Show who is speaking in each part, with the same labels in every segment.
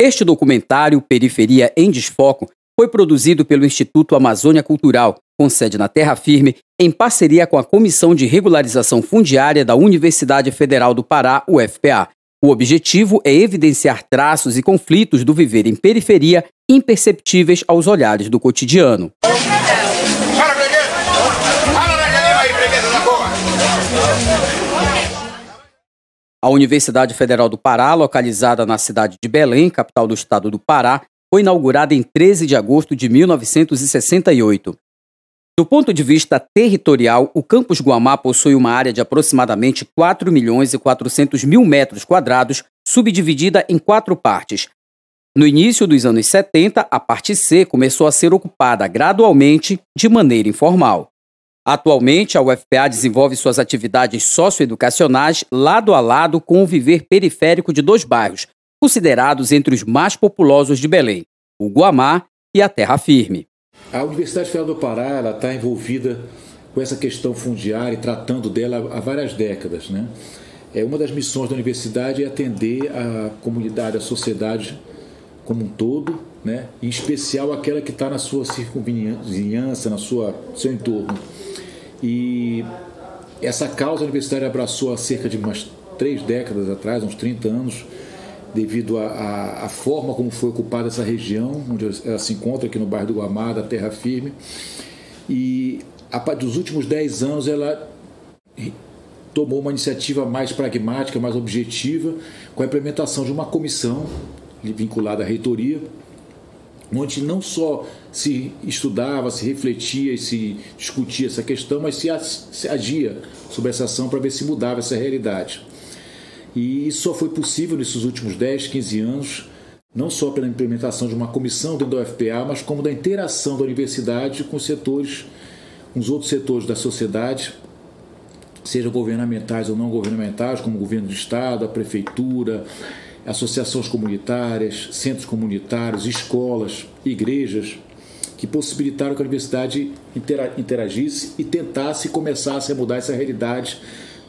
Speaker 1: Este documentário, Periferia em Desfoco, foi produzido pelo Instituto Amazônia Cultural, com sede na Terra Firme, em parceria com a Comissão de Regularização Fundiária da Universidade Federal do Pará, UFPA. O objetivo é evidenciar traços e conflitos do viver em periferia imperceptíveis aos olhares do cotidiano. A Universidade Federal do Pará, localizada na cidade de Belém, capital do estado do Pará, foi inaugurada em 13 de agosto de 1968. Do ponto de vista territorial, o campus Guamá possui uma área de aproximadamente 4.400.000 metros quadrados, subdividida em 4 partes. No início dos anos 70, a parte C começou a ser ocupada gradualmente de maneira informal. Atualmente, a UFPA desenvolve suas atividades socioeducacionais lado a lado com o viver periférico de 2 bairros, considerados entre os mais populosos de Belém, o Guamá e a Terra Firme.
Speaker 2: A Universidade Federal do Pará está envolvida com essa questão fundiária e tratando dela há várias décadas, né? Uma das missões da universidade é atender a comunidade, a sociedade como um todo, né? Em especial aquela que está na sua circunvizinhança, no seu entorno. E essa causa a universidade abraçou há cerca de umas 3 décadas atrás, uns 30 anos, devido à forma como foi ocupada essa região, onde ela se encontra aqui no bairro do Guamá, da Terra Firme. E a partir dos últimos 10 anos ela tomou uma iniciativa mais pragmática, mais objetiva, com a implementação de uma comissão vinculada à reitoria, onde não só se estudava, se refletia e se discutia essa questão, mas se agia sobre essa ação para ver se mudava essa realidade. E isso só foi possível nesses últimos 10, 15 anos, não só pela implementação de uma comissão dentro da UFPA, mas como da interação da universidade com os setores, com os outros setores da sociedade, sejam governamentais ou não governamentais, como o governo do estado, a prefeitura, associações comunitárias, centros comunitários, escolas, igrejas, que possibilitaram que a universidade interagisse e tentasse e começasse a mudar essa realidade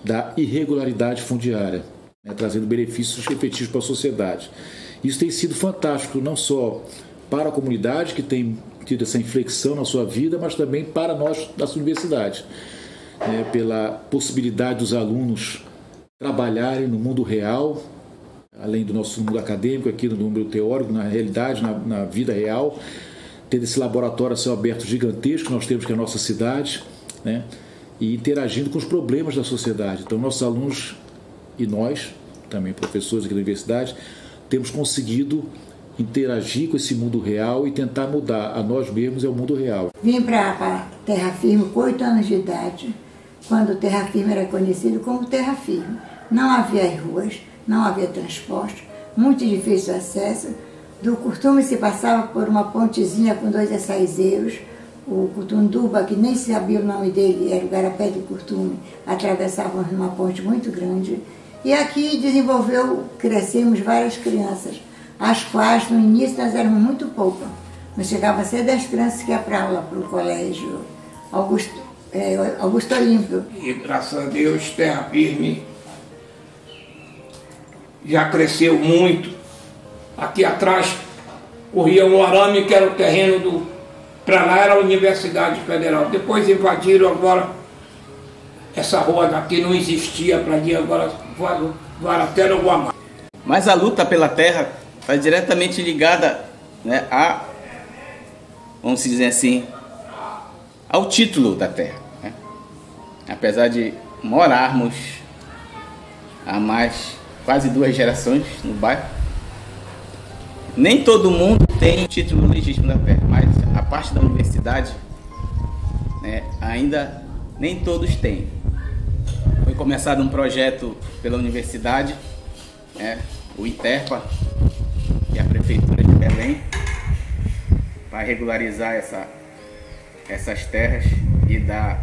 Speaker 2: da irregularidade fundiária, né, trazendo benefícios efetivos para a sociedade. Isso tem sido fantástico, não só para a comunidade, que tem tido essa inflexão na sua vida, mas também para nós da universidade, né, pela possibilidade dos alunos trabalharem no mundo real, além do nosso mundo acadêmico, aqui no mundo teórico, na realidade, na vida real, tendo esse laboratório a céu aberto gigantesco que nós temos, que é a nossa cidade, né, e interagindo com os problemas da sociedade. Então, nossos alunos e nós, também professores aqui da universidade, temos conseguido interagir com esse mundo real e tentar mudar a nós mesmos e ao mundo real.
Speaker 3: Vim para a Terra Firme com 8 anos de idade, quando Terra Firme era conhecido como Terra Firme. Não havia ruas, não havia transporte, muito difícil acesso. Do Curtume se passava por uma pontezinha com 2 açaizeiros. O Cutunduba, que nem sabia o nome dele, era o Garapé do Curtume, atravessávamos numa ponte muito grande. E aqui crescemos várias crianças, as quais no início nós éramos muito poucas. Mas chegava a ser 10 crianças que iam para aula, para o colégio Augusto Olímpio.
Speaker 4: E graças a Deus, Terra Firme já cresceu muito. Aqui atrás corria um arame, que era o terreno para lá era a Universidade Federal. Depois invadiram, agora essa rua daqui não existia para ali, agora vai até no Guamá.
Speaker 5: Mas a luta pela terra está diretamente ligada, né, vamos dizer assim, ao título da terra, né? Apesar de morarmos há quase 2 gerações no bairro, nem todo mundo tem título legítimo da terra, mas a parte da universidade, né, ainda nem todos têm. Foi começado um projeto pela universidade, né, o ITERPA e a Prefeitura de Belém, para regularizar essas terras e dar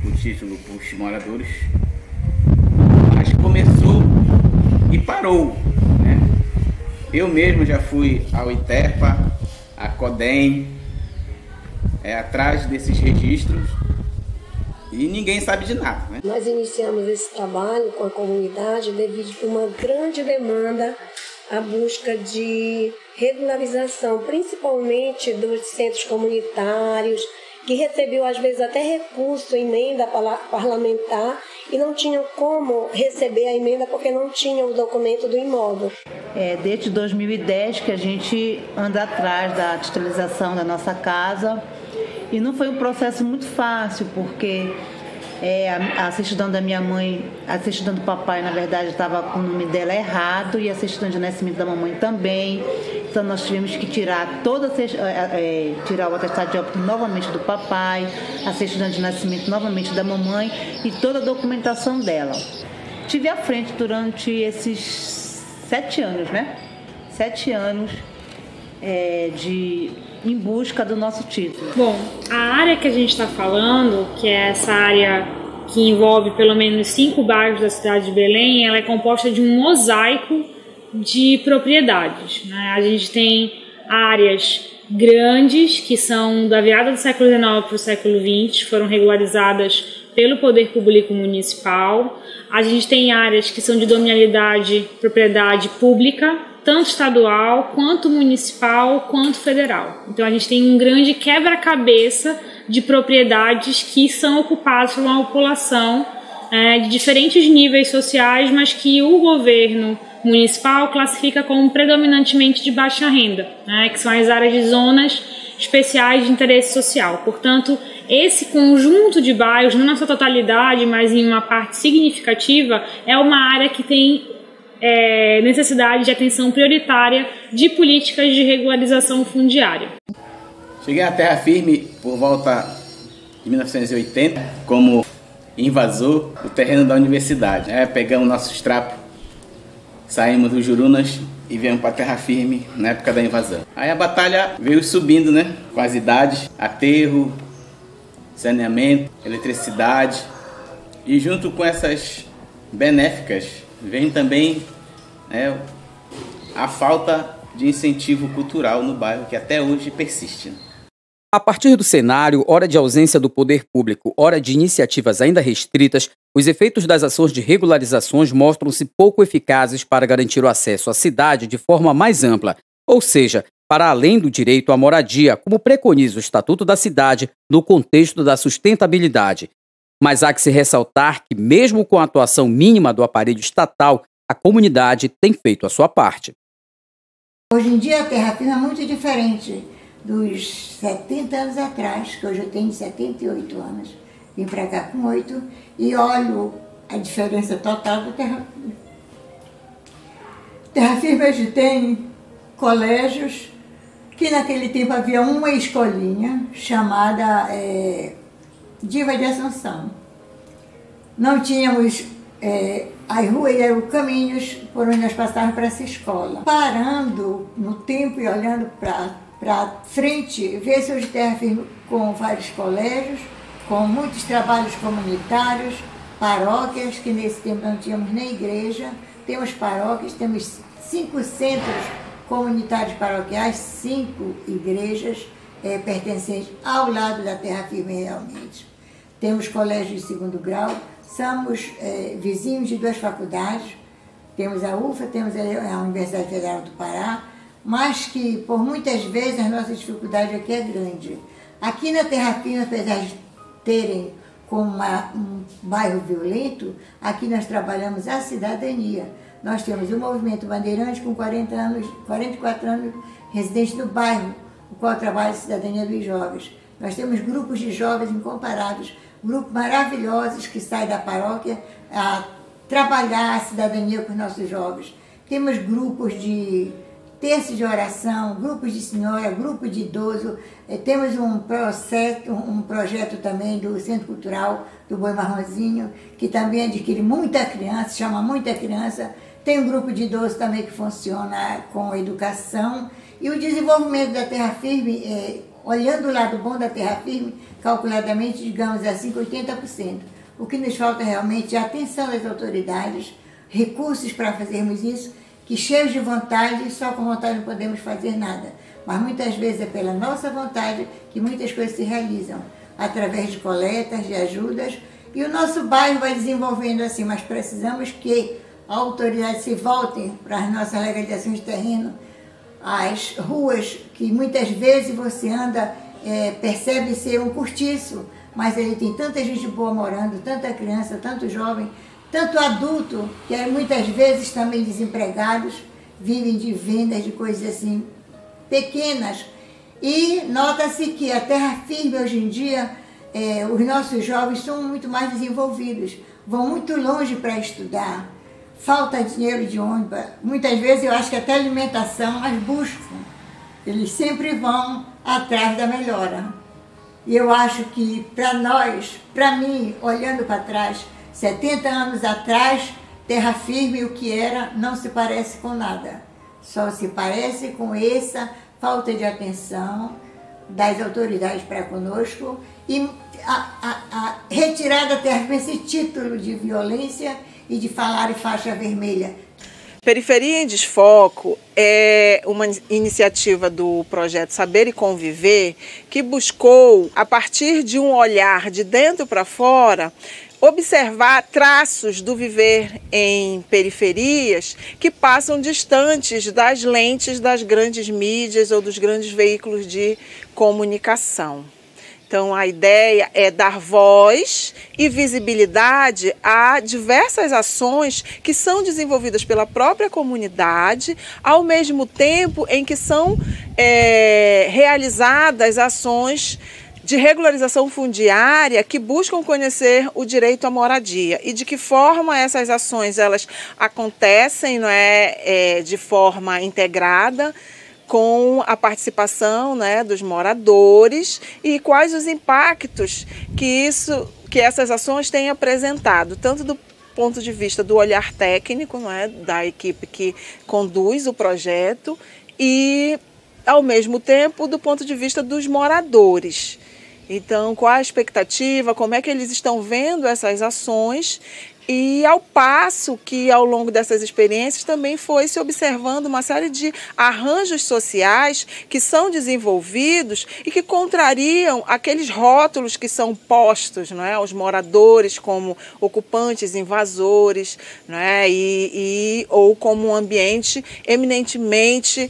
Speaker 5: o título para os moradores. Mas começou e parou, né? Eu mesmo já fui ao ITERPA, a CODEM, atrás desses registros, e ninguém sabe de nada, né?
Speaker 6: Nós iniciamos esse trabalho com a comunidade devido a uma grande demanda a busca de regularização, principalmente dos centros comunitários, que recebeu às vezes até recurso, emenda parlamentar, e não tinham como receber a emenda porque não tinham o documento do imóvel.
Speaker 7: Desde 2010 que a gente anda atrás da titularização da nossa casa, e não foi um processo muito fácil, porque a certidão da minha mãe, a certidão do papai, na verdade, estava com o nome dela errado, e a certidão de nascimento da mamãe também. Então nós tivemos que tirar tirar o atestado de óbito novamente do papai, a certidão de nascimento novamente da mamãe e toda a documentação dela. Estive à frente durante esses 7 anos, né? 7 anos em busca do nosso título.
Speaker 8: Bom, a área que a gente está falando, que é essa área que envolve pelo menos 5 bairros da cidade de Belém, ela é composta de um mosaico de propriedades, né? A gente tem áreas grandes, que são da virada do século XIX para o século XX, foram regularizadas pelo Poder Público Municipal. A gente tem áreas que são de dominialidade, propriedade pública, tanto estadual, quanto municipal, quanto federal. Então a gente tem um grande quebra-cabeça de propriedades que são ocupadas por uma população de diferentes níveis sociais, mas que o governo municipal classifica como predominantemente de baixa renda, que são as áreas de zonas especiais de interesse social. Portanto, esse conjunto de bairros, não na sua totalidade, mas em uma parte significativa, é uma área que tem necessidade de atenção prioritária de políticas de regularização fundiária.
Speaker 5: Cheguei à terra firme por volta de 1980 como invasor do terreno da universidade. Pegamos nossos trapos, saímos dos Jurunas e viemos para a terra firme na época da invasão. Aí a batalha veio subindo, né? Com as idades, aterro, saneamento, eletricidade, e junto com essas benéficas vem também a falta de incentivo cultural no bairro, que até hoje persiste.
Speaker 1: A partir do cenário, ora de ausência do poder público, ora de iniciativas ainda restritas, os efeitos das ações de regularizações mostram-se pouco eficazes para garantir o acesso à cidade de forma mais ampla, ou seja, para além do direito à moradia, como preconiza o Estatuto da Cidade no contexto da sustentabilidade. Mas há que se ressaltar que, mesmo com a atuação mínima do aparelho estatal, a comunidade tem feito a sua parte.
Speaker 3: Hoje em dia a terra firme é muito diferente dos 70 anos atrás, que hoje eu tenho 78 anos. Vim para cá com 8 e olho a diferença total da terra firme. Terra firme hoje tem colégios que naquele tempo havia uma escolinha chamada Diva de Assunção. Não tínhamos as ruas eram caminhos por onde nós passávamos para essa escola. Parando no tempo e olhando para frente, vê-se hoje terra firme com vários colégios, com muitos trabalhos comunitários, paróquias, que nesse tempo não tínhamos nem igreja, temos paróquias, temos 5 centros comunitários paroquiais, 5 igrejas pertencentes ao lado da terra firme realmente. Temos colégios de 2º grau, somos vizinhos de 2 faculdades, temos a UFA, temos a Universidade Federal do Pará, mas que por muitas vezes a nossa dificuldade aqui é grande. Aqui na terra firme, apesar de terem como um bairro violento, aqui nós trabalhamos a cidadania. Nós temos o Movimento Bandeirante com 44 anos residente do bairro, o qual trabalha a cidadania dos jovens. Nós temos grupos de jovens incomparáveis, grupos maravilhosos que saem da paróquia a trabalhar a cidadania com os nossos jovens. Temos grupos de terço de oração, grupos de senhora, grupo de idoso. Temos um projeto também do Centro Cultural do Boi Marronzinho, que também adquire muita criança, chama muita criança. Tem um grupo de idosos também que funciona com educação. E o desenvolvimento da terra firme, olhando o lado bom da terra firme, calculadamente, digamos assim, 80%. O que nos falta realmente é a atenção das autoridades, recursos para fazermos isso, que cheios de vontade, só com vontade não podemos fazer nada. Mas muitas vezes é pela nossa vontade que muitas coisas se realizam, através de coletas, de ajudas, e o nosso bairro vai desenvolvendo assim, mas precisamos que autoridades se voltem para as nossas legalizações de terreno, as ruas que muitas vezes você anda, percebe ser um cortiço, mas ele tem tanta gente boa morando, tanta criança, tanto jovem, tanto adulto, que muitas vezes também desempregados, vivem de vendas de coisas assim pequenas. E nota-se que a terra firme hoje em dia, os nossos jovens são muito mais desenvolvidos, vão muito longe para estudar, falta dinheiro de ônibus, muitas vezes eu acho que até alimentação, mas buscam, eles sempre vão atrás da melhora. E eu acho que para nós, para mim, olhando para trás, 70 anos atrás, terra firme, o que era, não se parece com nada. Só se parece com essa falta de atenção das autoridades para conosco e a retirada da terra, esse título de violência e de falar em faixa vermelha.
Speaker 9: Periferia em Desfoco é uma iniciativa do projeto Saber e Conviver que buscou, a partir de um olhar de dentro para fora, observar traços do viver em periferias que passam distantes das lentes das grandes mídias ou dos grandes veículos de comunicação. Então, a ideia é dar voz e visibilidade a diversas ações que são desenvolvidas pela própria comunidade, ao mesmo tempo em que são realizadas ações de regularização fundiária que buscam conhecer o direito à moradia e de que forma essas ações elas acontecem, não é, de forma integrada, com a participação, né, dos moradores e quais os impactos que essas ações têm apresentado, tanto do ponto de vista do olhar técnico, não é, da equipe que conduz o projeto e, ao mesmo tempo, do ponto de vista dos moradores. Então, qual a expectativa, como é que eles estão vendo essas ações e ao passo que ao longo dessas experiências também foi se observando uma série de arranjos sociais que são desenvolvidos e que contrariam aqueles rótulos que são postos, não é, aos moradores como ocupantes, invasores, não é, ou como um ambiente eminentemente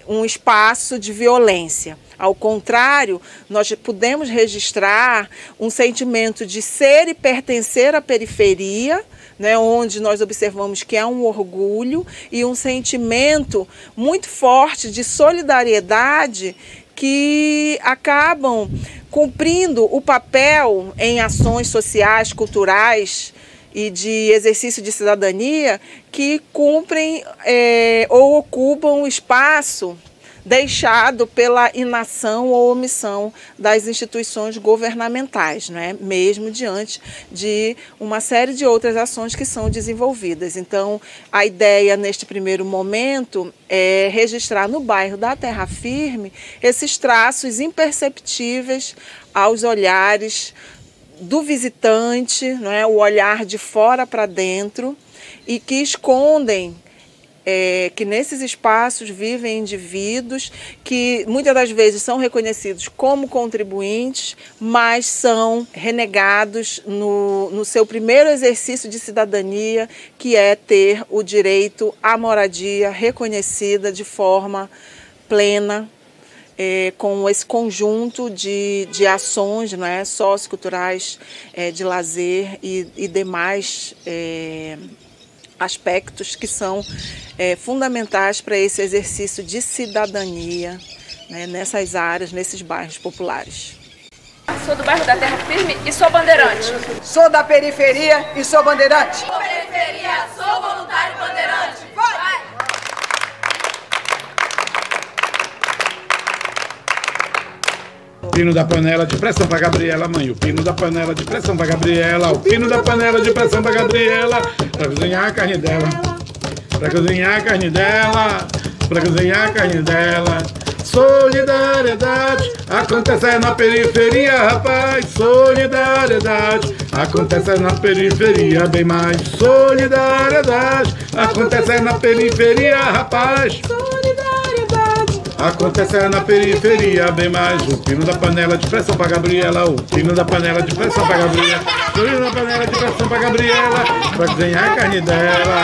Speaker 9: um espaço de violência. Ao contrário, nós podemos registrar um sentimento de ser e pertencer à periferia, né, onde nós observamos que há um orgulho e um sentimento muito forte de solidariedade que acabam cumprindo o papel em ações sociais, culturais e de exercício de cidadania que cumprem ou ocupam o espaço deixado pela inação ou omissão das instituições governamentais, né? Mesmo diante de uma série de outras ações que são desenvolvidas. Então, a ideia neste primeiro momento é registrar no bairro da Terra Firme esses traços imperceptíveis aos olhares do visitante, não é? O olhar de fora para dentro e que escondem que nesses espaços vivem indivíduos que muitas das vezes são reconhecidos como contribuintes, mas são renegados no seu primeiro exercício de cidadania, que é ter o direito à moradia reconhecida de forma plena, com esse conjunto de ações, não é, socioculturais, de lazer e demais aspectos que são fundamentais para esse exercício de cidadania, né, nessas áreas, nesses bairros populares.
Speaker 10: Sou do bairro da Terra Firme e sou bandeirante.
Speaker 11: Sou da periferia e sou bandeirante.
Speaker 10: Sou periferia, sou voluntário bandeirante. Vai!
Speaker 12: Pino da panela de pressão pra Gabriela, mãe. O pino da panela de pressão pra Gabriela. O pino da panela de pressão pra Gabriela. Pra cozinhar a carne dela. Pra cozinhar a carne dela. Pra cozinhar a carne dela. Solidariedade acontece na periferia, rapaz. Solidariedade acontece na periferia, bem mais. Solidariedade acontece na periferia, rapaz. Acontece na periferia, bem mais. O pino da panela de pressão pra Gabriela. O pino da panela de pressão pra Gabriela. Sulina na panela de pressão pra Gabriela, pra cozinhar a carne dela,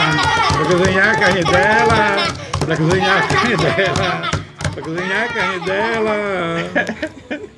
Speaker 12: pra cozinhar a carne dela, pra cozinhar a carne dela, pra cozinhar a carne dela.